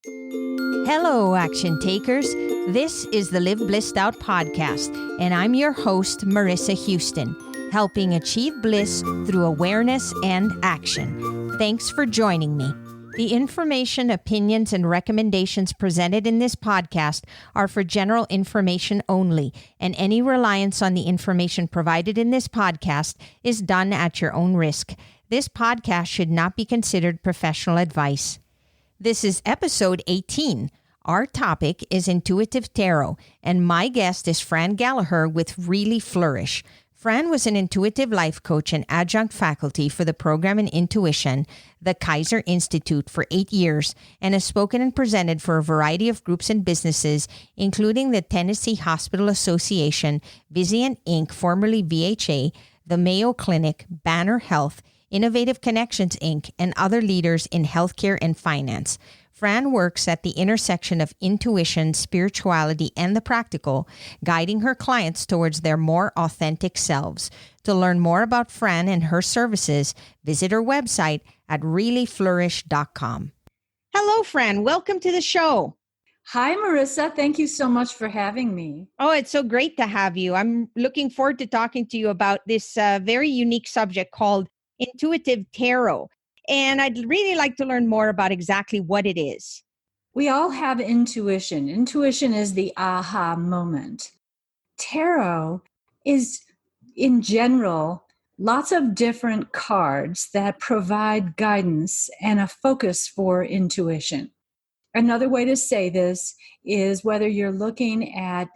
Hello, action takers. This is the Live Blissed Out podcast, and I'm your host, Marissa Houston, helping achieve bliss through awareness and action. Thanks for joining me. The information, opinions, and recommendations presented in this podcast are for general information only, and any reliance on the information provided in this podcast is done at your own risk. This podcast should not be considered professional advice. This is episode 18. Our topic is Intuitive Tarot, and my guest is Fran Gallaher with Really Flourish. Fran was an intuitive life coach and adjunct faculty for the program in intuition, the Kaiser Institute, for 8 years, and has spoken and presented for a variety of groups and businesses, including the Tennessee Hospital Association, Vizient Inc., formerly VHA, the Mayo Clinic, Banner Health, Innovative Connections Inc., and other leaders in healthcare and finance. Fran works at the intersection of intuition, spirituality, and the practical, guiding her clients towards their more authentic selves. To learn more about Fran and her services, visit her website at reallyflourish.com. Hello, Fran. Welcome to the show. Hi, Marissa. Thank you so much for having me. Oh, it's so great to have you. I'm looking forward to talking to you about this very unique subject called Intuitive Tarot. And I'd really like to learn more about exactly what it is. We all have intuition. Intuition is the aha moment. Tarot is, in general, lots of different cards that provide guidance and a focus for intuition. Another way to say this is whether you're looking at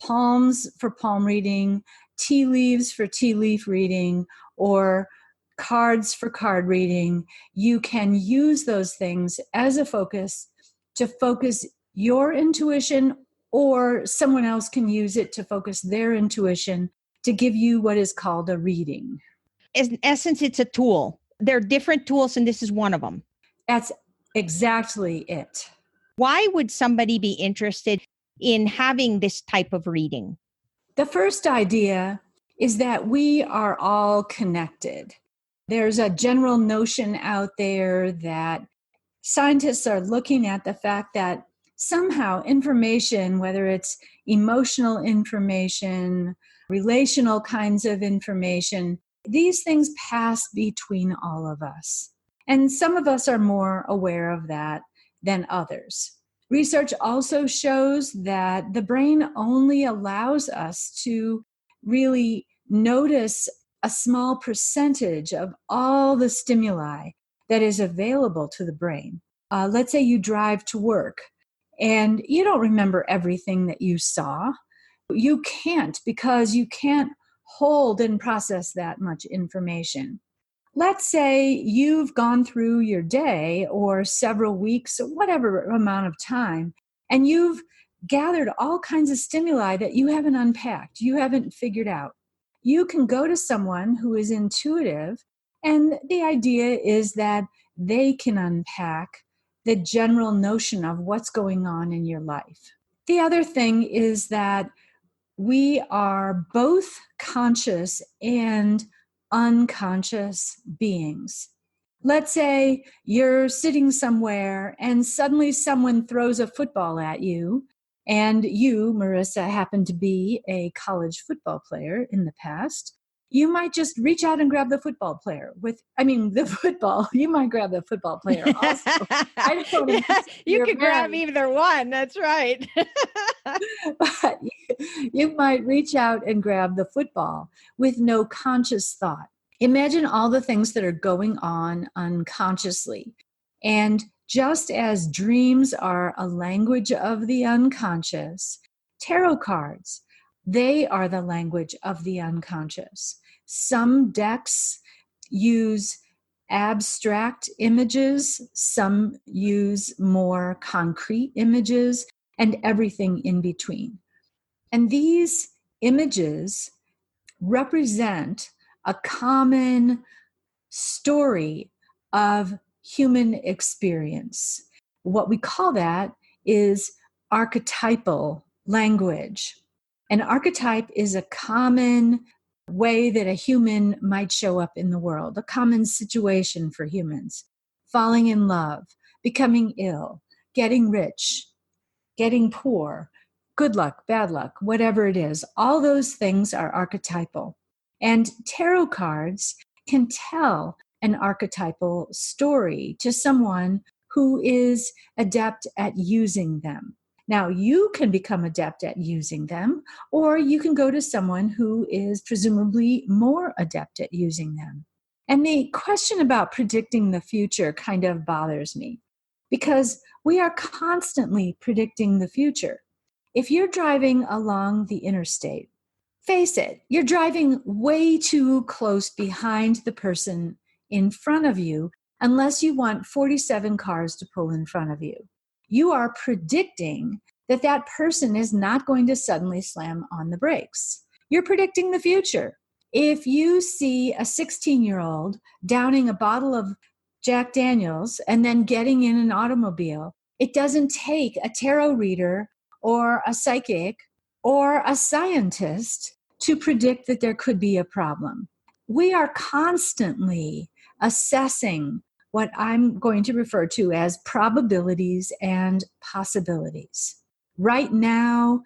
palms for palm reading, tea leaves for tea leaf reading, or cards for card reading, you can use those things as a focus to focus your intuition, or someone else can use it to focus their intuition to give you what is called a reading. In essence, it's a tool. There are different tools, and this is one of them. That's exactly it. Why would somebody be interested in having this type of reading? The first idea is that we are all connected. There's a general notion out there that scientists are looking at the fact that somehow information, whether it's emotional information, relational kinds of information, these things pass between all of us. And some of us are more aware of that than others. Research also shows that the brain only allows us to really notice a small percentage of all the stimuli that is available to the brain. Let's say you drive to work and you don't remember everything that you saw. You can't, because you can't hold and process that much information. Let's say you've gone through your day or several weeks or whatever amount of time, and you've gathered all kinds of stimuli that you haven't unpacked, you haven't figured out. You can go to someone who is intuitive, and the idea is that they can unpack the general notion of what's going on in your life. The other thing is that we are both conscious and unconscious beings. Let's say you're sitting somewhere and suddenly someone throws a football at you. And you, Marissa, happen to be a college football player in the past. You might just reach out and grab the football player you might grab the football player also. I don't know. Yeah, you could grab either one. That's right. But you might reach out and grab the football with no conscious thought. Imagine all the things that are going on unconsciously. And just as dreams are a language of the unconscious, tarot cards, they are the language of the unconscious. Some decks use abstract images, some use more concrete images, and everything in between. And these images represent a common story of human experience. What we call that is archetypal language. An archetype is a common way that a human might show up in the world, a common situation for humans. Falling in love, becoming ill, getting rich, getting poor, good luck, bad luck, whatever it is. All those things are archetypal. And tarot cards can tell an archetypal story to someone who is adept at using them. Now, you can become adept at using them, or you can go to someone who is presumably more adept at using them. And the question about predicting the future kind of bothers me because we are constantly predicting the future. If you're driving along the interstate, face it, you're driving way too close behind the person in front of you unless you want 47 cars to pull in front of you. You are predicting that that person is not going to suddenly slam on the brakes. You're predicting the future. If you see a 16-year-old downing a bottle of Jack Daniels and then getting in an automobile, it doesn't take a tarot reader or a psychic or a scientist to predict that there could be a problem. We are constantly assessing what I'm going to refer to as probabilities and possibilities. Right now,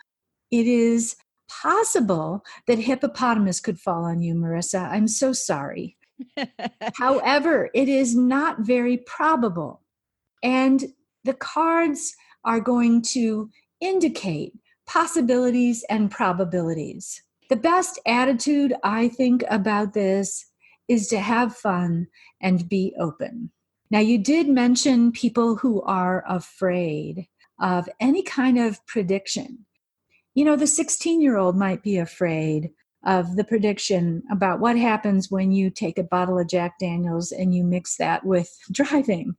it is possible that hippopotamus could fall on you, Marissa. I'm so sorry. However, it is not very probable. And the cards are going to indicate possibilities and probabilities. The best attitude, I think, about this is to have fun and be open. Now, you did mention people who are afraid of any kind of prediction. You know, the 16-year-old might be afraid of the prediction about what happens when you take a bottle of Jack Daniels and you mix that with driving.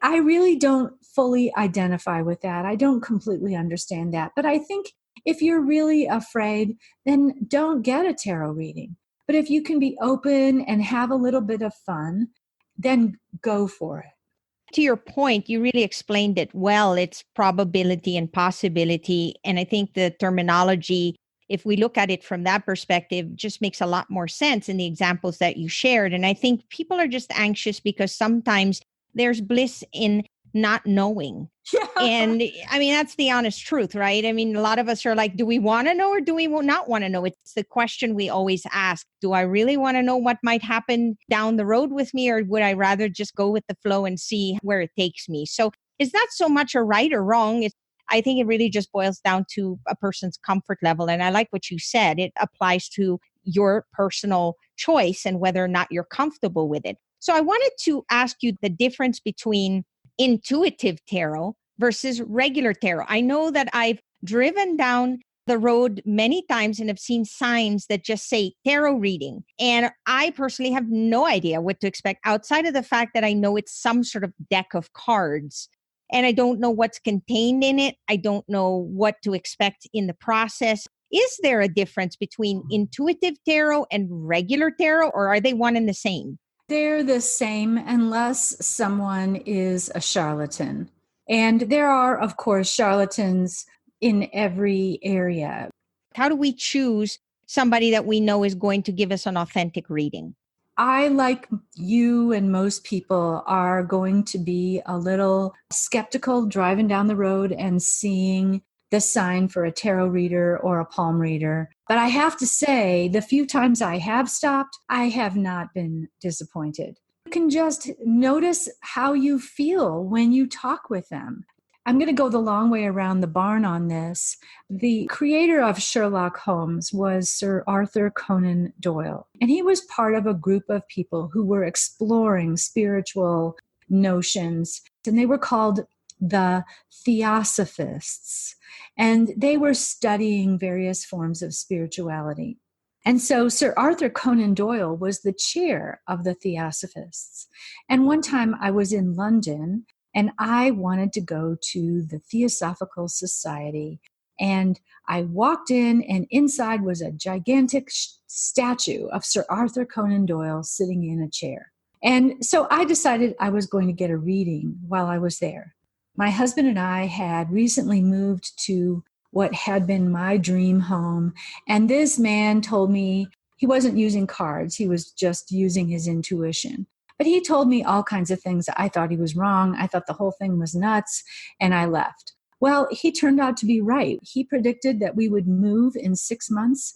I really don't fully identify with that. I don't completely understand that. But I think if you're really afraid, then don't get a tarot reading. But if you can be open and have a little bit of fun, then go for it. To your point, you really explained it well. It's probability and possibility. And I think the terminology, if we look at it from that perspective, just makes a lot more sense in the examples that you shared. And I think people are just anxious because sometimes there's bliss in not knowing. Yeah. And I mean, that's the honest truth, right? I mean, a lot of us are like, do we want to know or do we not want to know? It's the question we always ask. Do I really want to know what might happen down the road with me, or would I rather just go with the flow and see where it takes me? So it's not so much a right or wrong. I think it really just boils down to a person's comfort level. And I like what you said. It applies to your personal choice and whether or not you're comfortable with it. So I wanted to ask you the difference between intuitive tarot versus regular tarot. I know that I've driven down the road many times and have seen signs that just say tarot reading. And I personally have no idea what to expect outside of the fact that I know it's some sort of deck of cards. And I don't know what's contained in it. I don't know what to expect in the process. Is there a difference between intuitive tarot and regular tarot, or are they one and the same? They're the same unless someone is a charlatan. And there are, of course, charlatans in every area. How do we choose somebody that we know is going to give us an authentic reading? I, like you and most people, are going to be a little skeptical driving down the road and seeing the sign for a tarot reader or a palm reader. But I have to say, the few times I have stopped, I have not been disappointed. You can just notice how you feel when you talk with them. I'm going to go the long way around the barn on this. The creator of Sherlock Holmes was Sir Arthur Conan Doyle, and he was part of a group of people who were exploring spiritual notions, and they were called the Theosophists, and they were studying various forms of spirituality. And so Sir Arthur Conan Doyle was the chair of the Theosophists. And one time I was in London, and I wanted to go to the Theosophical Society. And I walked in, and inside was a gigantic statue of Sir Arthur Conan Doyle sitting in a chair. And so I decided I was going to get a reading while I was there. My husband and I had recently moved to what had been my dream home. And this man told me he wasn't using cards. He was just using his intuition. But he told me all kinds of things. I thought he was wrong. I thought the whole thing was nuts, and I left. Well, he turned out to be right. He predicted that we would move in 6 months.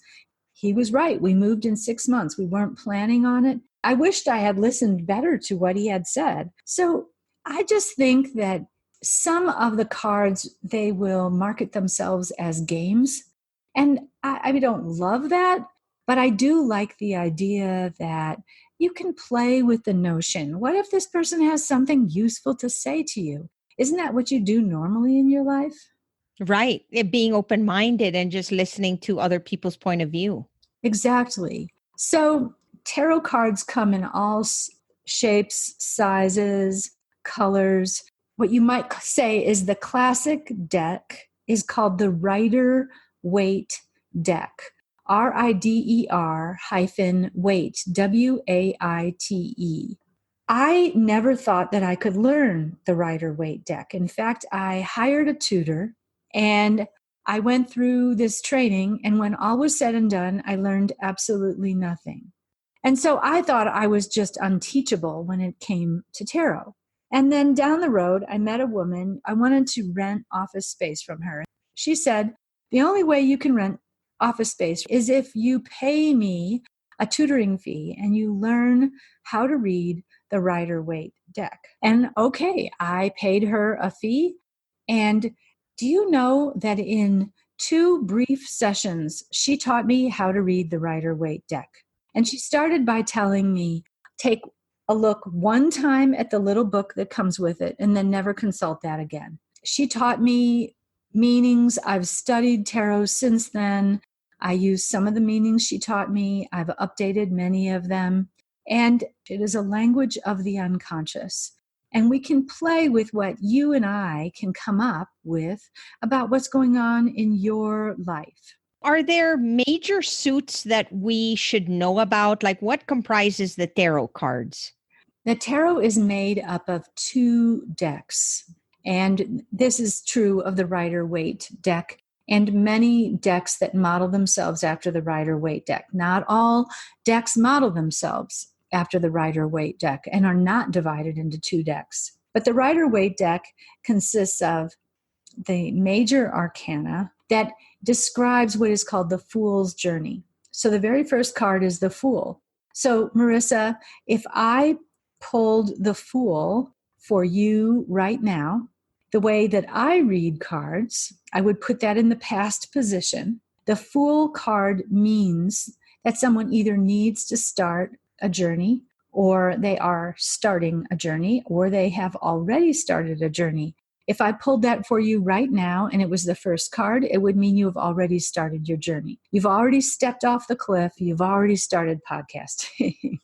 He was right. We moved in 6 months. We weren't planning on it. I wished I had listened better to what he had said. So I just think that some of the cards, they will market themselves as games. And I don't love that, but I do like the idea that you can play with the notion. What if this person has something useful to say to you? Isn't that what you do normally in your life? Right. Being open-minded and just listening to other people's point of view. Exactly. So tarot cards come in all shapes, sizes, colors. What you might say is the classic deck is called the Rider-Waite Deck. Rider-Waite, Waite. I never thought that I could learn the Rider-Waite Deck. In fact, I hired a tutor and I went through this training, and when all was said and done, I learned absolutely nothing. And so I thought I was just unteachable when it came to tarot. And then down the road, I met a woman. I wanted to rent office space from her. She said, the only way you can rent office space is if you pay me a tutoring fee and you learn how to read the Rider-Waite deck. And okay, I paid her a fee. And do you know that in 2 brief sessions, she taught me how to read the Rider-Waite deck? And she started by telling me, take a look one time at the little book that comes with it, and then never consult that again. She taught me meanings. I've studied tarot since then. I use some of the meanings she taught me. I've updated many of them. And it is a language of the unconscious. And we can play with what you and I can come up with about what's going on in your life. Are there major suits that we should know about? Like what comprises the tarot cards? The tarot is made up of 2 decks. And this is true of the Rider-Waite deck and many decks that model themselves after the Rider-Waite deck. Not all decks model themselves after the Rider-Waite deck and are not divided into 2 decks. But the Rider-Waite deck consists of the major arcana that describes what is called the Fool's Journey. So the very first card is the Fool. So Marissa, if I pulled the Fool for you right now, the way that I read cards, I would put that in the past position. The Fool card means that someone either needs to start a journey, or they are starting a journey, or they have already started a journey. If I pulled that for you right now and it was the first card, it would mean you have already started your journey. You've already stepped off the cliff. You've already started podcasting.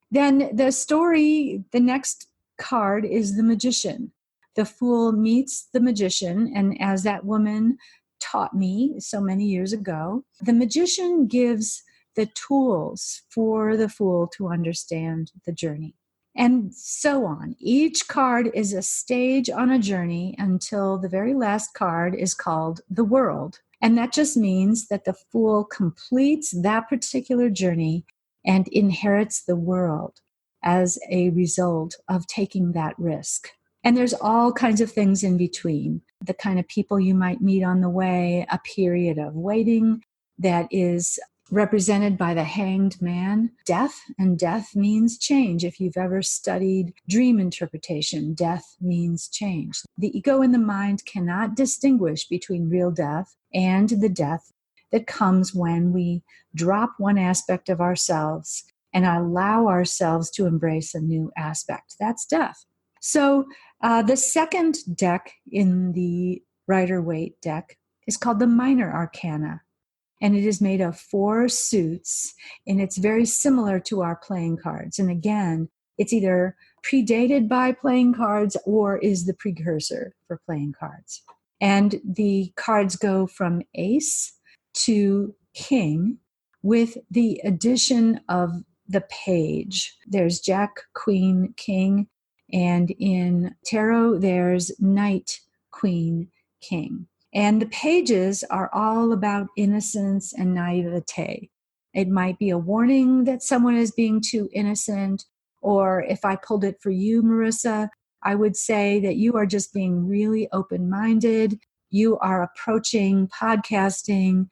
Then the next card is the Magician. The Fool meets the Magician, and as that woman taught me so many years ago, the Magician gives the tools for the Fool to understand the journey. And so on. Each card is a stage on a journey until the very last card is called the World. And that just means that the Fool completes that particular journey and inherits the world as a result of taking that risk. And there's all kinds of things in between. The kind of people you might meet on the way, a period of waiting that is represented by the Hanged Man, death, and death means change. If you've ever studied dream interpretation, death means change. The ego and the mind cannot distinguish between real death and the death that comes when we drop one aspect of ourselves and allow ourselves to embrace a new aspect. That's death. So the second deck in the Rider-Waite deck is called the Minor Arcana. And it is made of 4 suits, and it's very similar to our playing cards. And again, it's either predated by playing cards or is the precursor for playing cards. And the cards go from ace to king with the addition of the page. There's Jack, Queen, King, and in tarot, there's Knight, Queen, King. And the pages are all about innocence and naivete. It might be a warning that someone is being too innocent, Or if I pulled it for you, Marissa, I would say that you are just being really open-minded. You are approaching podcasting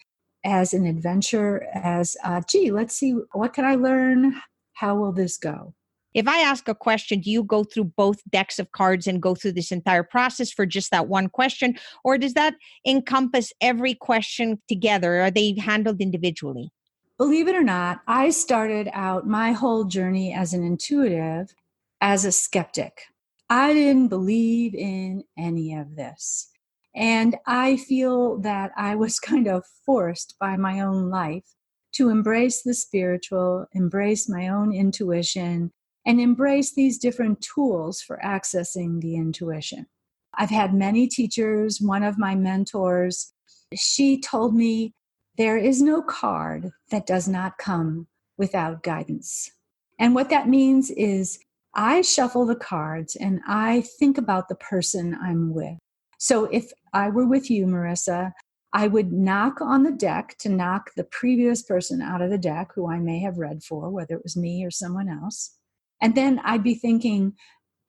as an adventure, as, let's see, what can I learn? How will this go? If I ask a question, do you go through both decks of cards and go through this entire process for just that one question? Or does that encompass every question together? Are they handled individually? Believe it or not, I started out my whole journey as an intuitive as a skeptic. I didn't believe in any of this. And I feel that I was kind of forced by my own life to embrace the spiritual, embrace my own intuition, and embrace these different tools for accessing the intuition. I've had many teachers. One of my mentors, she told me, there is no card that does not come without guidance. And what that means is I shuffle the cards and I think about the person I'm with. So if I were with you, Marissa, I would knock on the deck to knock the previous person out of the deck who I may have read for, whether it was me or someone else. And then I'd be thinking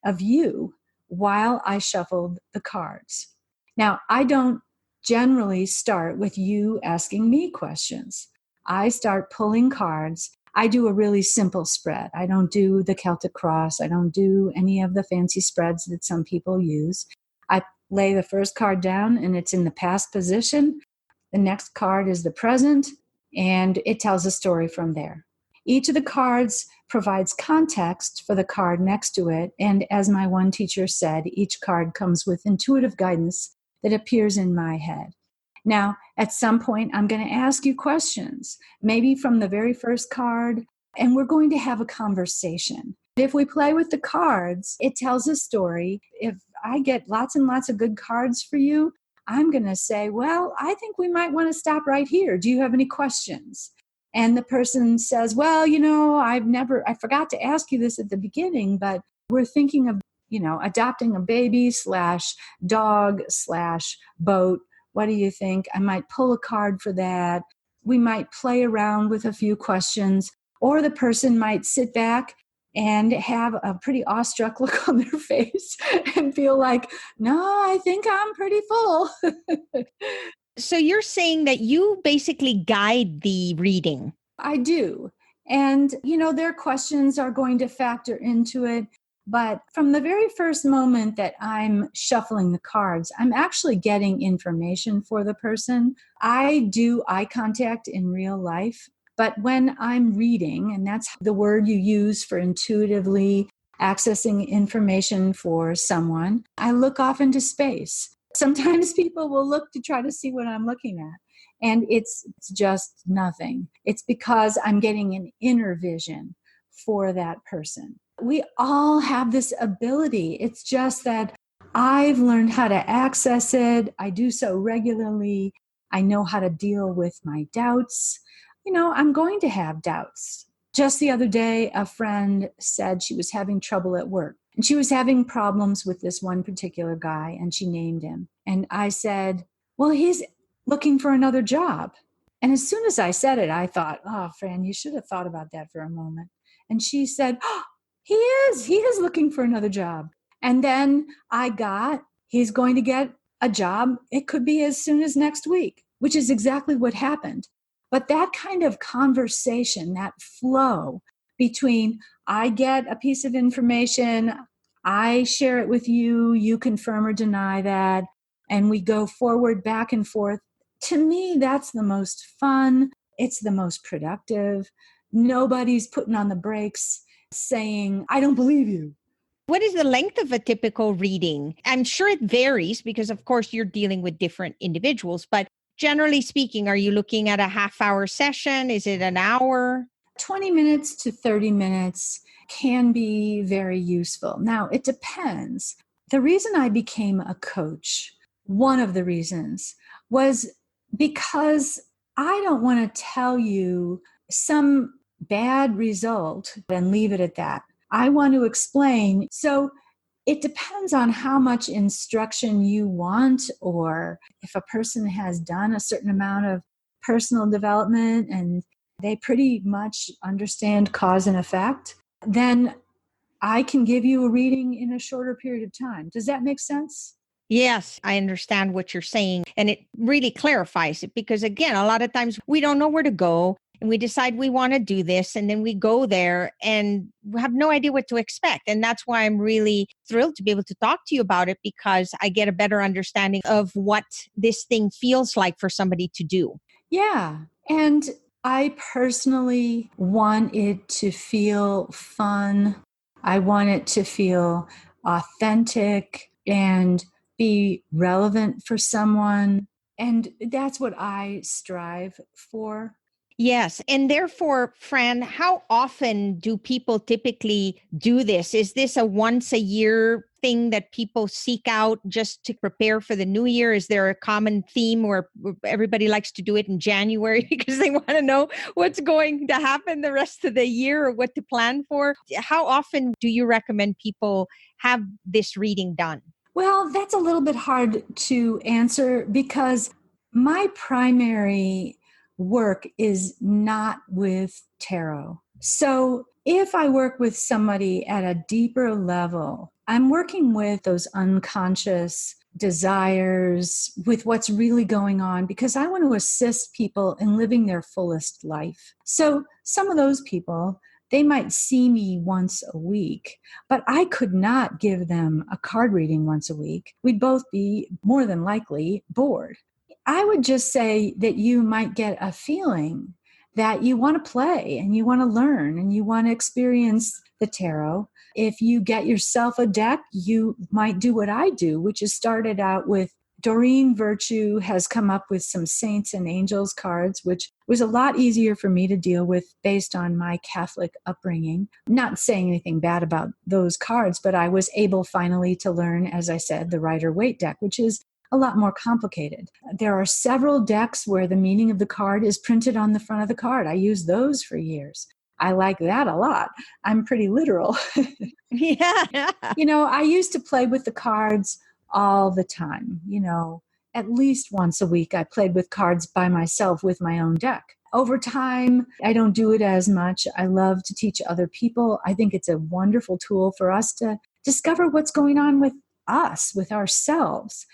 of you while I shuffled the cards. Now, I don't generally start with you asking me questions. I start pulling cards. I do a really simple spread. I don't do the Celtic cross. I don't do any of the fancy spreads that some people use. I lay the first card down and it's in the past position. The next card is the present, and it tells a story from there. Each of the cards provides context for the card next to it, and as my one teacher said, each card comes with intuitive guidance that appears in my head. Now, at some point, I'm going to ask you questions, maybe from the very first card, and we're going to have a conversation. If we play with the cards, it tells a story. If I get lots and lots of good cards for you, I'm going to say, well, I think we might want to stop right here. Do you have any questions? And the person says, well, I forgot to ask you this at the beginning, but we're thinking of, adopting a baby / dog / boat. What do you think? I might pull a card for that. We might play around with a few questions, or the person might sit back and have a pretty awestruck look on their face and feel like, no, I think I'm pretty full. So you're saying that you basically guide the reading. I do. And, their questions are going to factor into it. But from the very first moment that I'm shuffling the cards, I'm actually getting information for the person. I do eye contact in real life. But when I'm reading, and that's the word you use for intuitively accessing information for someone, I look off into space. Sometimes people will look to try to see what I'm looking at. And it's just nothing. It's because I'm getting an inner vision for that person. We all have this ability. It's just that I've learned how to access it. I do so regularly. I know how to deal with my doubts. I'm going to have doubts. Just the other day, a friend said she was having trouble at work. And she was having problems with this one particular guy, and she named him. And I said, well, he's looking for another job. And as soon as I said it, I thought, oh, Fran, you should have thought about that for a moment. And she said, oh, he is looking for another job. And then he's going to get a job. It could be as soon as next week, which is exactly what happened. But that kind of conversation, that flow between I get a piece of information, I share it with you, you confirm or deny that, and we go forward back and forth. To me, that's the most fun. It's the most productive. Nobody's putting on the brakes saying, I don't believe you. What is the length of a typical reading? I'm sure it varies because, of course, you're dealing with different individuals. But generally speaking, are you looking at a half-hour session? Is it an hour? 20 minutes to 30 minutes can be very useful. Now, it depends. The reason I became a coach, one of the reasons, was because I don't want to tell you some bad result and leave it at that. I want to explain. So it depends on how much instruction you want, or if a person has done a certain amount of personal development and they pretty much understand cause and effect, then I can give you a reading in a shorter period of time. Does that make sense? Yes, I understand what you're saying. And it really clarifies it because, again, a lot of times we don't know where to go and we decide we want to do this. And then we go there and we have no idea what to expect. And that's why I'm really thrilled to be able to talk to you about it, because I get a better understanding of what this thing feels like for somebody to do. Yeah. And I personally want it to feel fun. I want it to feel authentic and be relevant for someone. And that's what I strive for. Yes. And therefore, Fran, how often do people typically do this? Is this a once a year thing that people seek out just to prepare for the new year? Is there a common theme where everybody likes to do it in January because they want to know what's going to happen the rest of the year or what to plan for? How often do you recommend people have this reading done? Well, that's a little bit hard to answer because my primary work is not with tarot. So if I work with somebody at a deeper level, I'm working with those unconscious desires, with what's really going on, because I want to assist people in living their fullest life. So some of those people, they might see me once a week, but I could not give them a card reading once a week. We'd both be more than likely bored. I would just say that you might get a feeling that you want to play and you want to learn and you want to experience the tarot. If you get yourself a deck, you might do what I do, which is started out with Doreen Virtue has come up with some Saints and Angels cards, which was a lot easier for me to deal with based on my Catholic upbringing. Not saying anything bad about those cards, but I was able finally to learn, as I said, the Rider-Waite Deck, which is a lot more complicated. There are several decks where the meaning of the card is printed on the front of the card. I used those for years. I like that a lot. I'm pretty literal. Yeah. I used to play with the cards all the time. At least once a week, I played with cards by myself with my own deck. Over time, I don't do it as much. I love to teach other people. I think it's a wonderful tool for us to discover what's going on with us, with ourselves.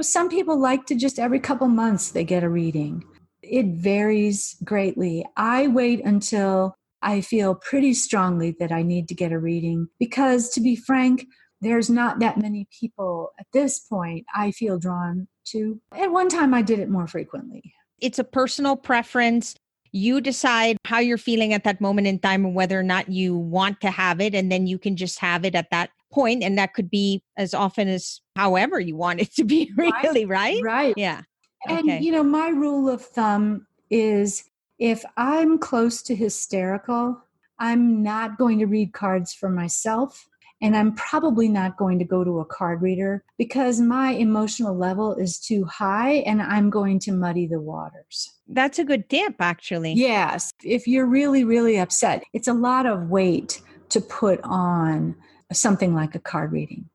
Some people like to just every couple months they get a reading. It varies greatly. I wait until I feel pretty strongly that I need to get a reading because, to be frank, there's not that many people at this point I feel drawn to. At one time, I did it more frequently. It's a personal preference. You decide how you're feeling at that moment in time and whether or not you want to have it. And then you can just have it at that point. And that could be as often as however you want it to be, really, right? Right. Yeah. And, Okay. my rule of thumb is if I'm close to hysterical, I'm not going to read cards for myself. And I'm probably not going to go to a card reader because my emotional level is too high and I'm going to muddy the waters. That's a good tip, actually. Yes. If you're really, really upset, it's a lot of weight to put on something like a card reading.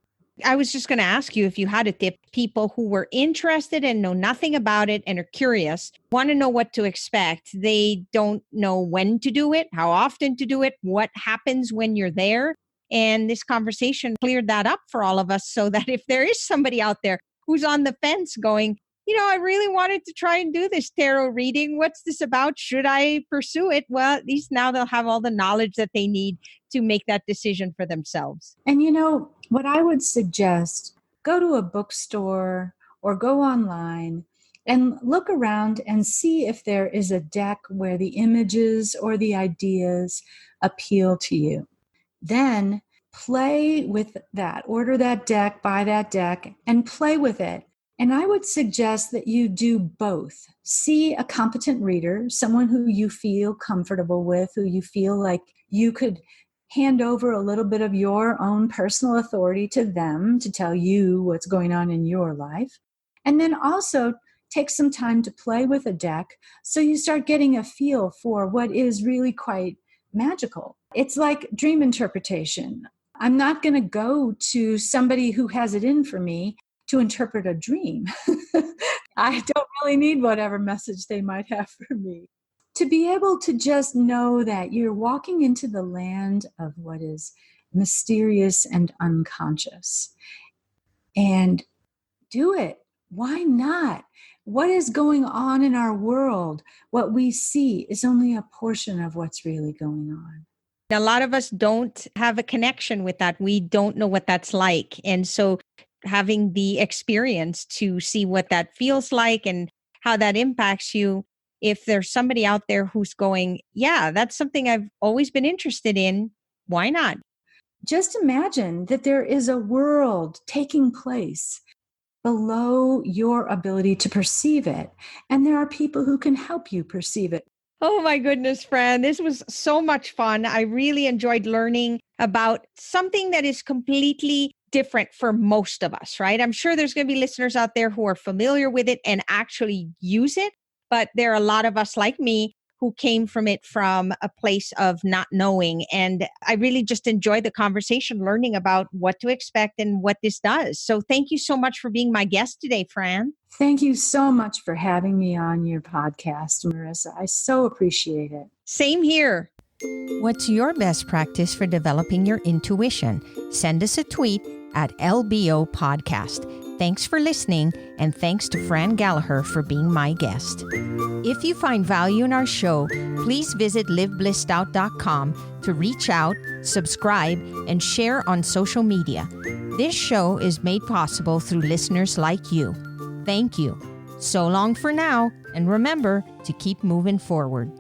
I was just going to ask you if you had a tip. People who were interested and know nothing about it and are curious, want to know what to expect. They don't know when to do it, how often to do it, what happens when you're there. And this conversation cleared that up for all of us so that if there is somebody out there who's on the fence going, I really wanted to try and do this tarot reading. What's this about? Should I pursue it? Well, at least now they'll have all the knowledge that they need to make that decision for themselves. And what I would suggest, go to a bookstore or go online and look around and see if there is a deck where the images or the ideas appeal to you. Then play with that, order that deck, buy that deck, and play with it. And I would suggest that you do both. See a competent reader, someone who you feel comfortable with, who you feel like you could hand over a little bit of your own personal authority to them to tell you what's going on in your life. And then also take some time to play with a deck so you start getting a feel for what is really quite magical. It's like dream interpretation. I'm not going to go to somebody who has it in for me to interpret a dream. I don't really need whatever message they might have for me. To be able to just know that you're walking into the land of what is mysterious and unconscious. And do it. Why not? What is going on in our world? What we see is only a portion of what's really going on. A lot of us don't have a connection with that. We don't know what that's like. And so having the experience to see what that feels like and how that impacts you, if there's somebody out there who's going, yeah, that's something I've always been interested in, why not? Just imagine that there is a world taking place below your ability to perceive it. And there are people who can help you perceive it. Oh my goodness, Fran, this was so much fun. I really enjoyed learning about something that is completely different for most of us, right? I'm sure there's going to be listeners out there who are familiar with it and actually use it, but there are a lot of us like me who came from it from a place of not knowing. And I really just enjoyed the conversation, learning about what to expect and what this does. So thank you so much for being my guest today, Fran. Thank you so much for having me on your podcast, Marissa. I so appreciate it. Same here. What's your best practice for developing your intuition? Send us a tweet at LBO Podcast. Thanks for listening, and thanks to Fran Gallaher for being my guest. If you find value in our show, please visit liveblissedout.com to reach out, subscribe, and share on social media. This show is made possible through listeners like you. Thank you. So long for now, and remember to keep moving forward.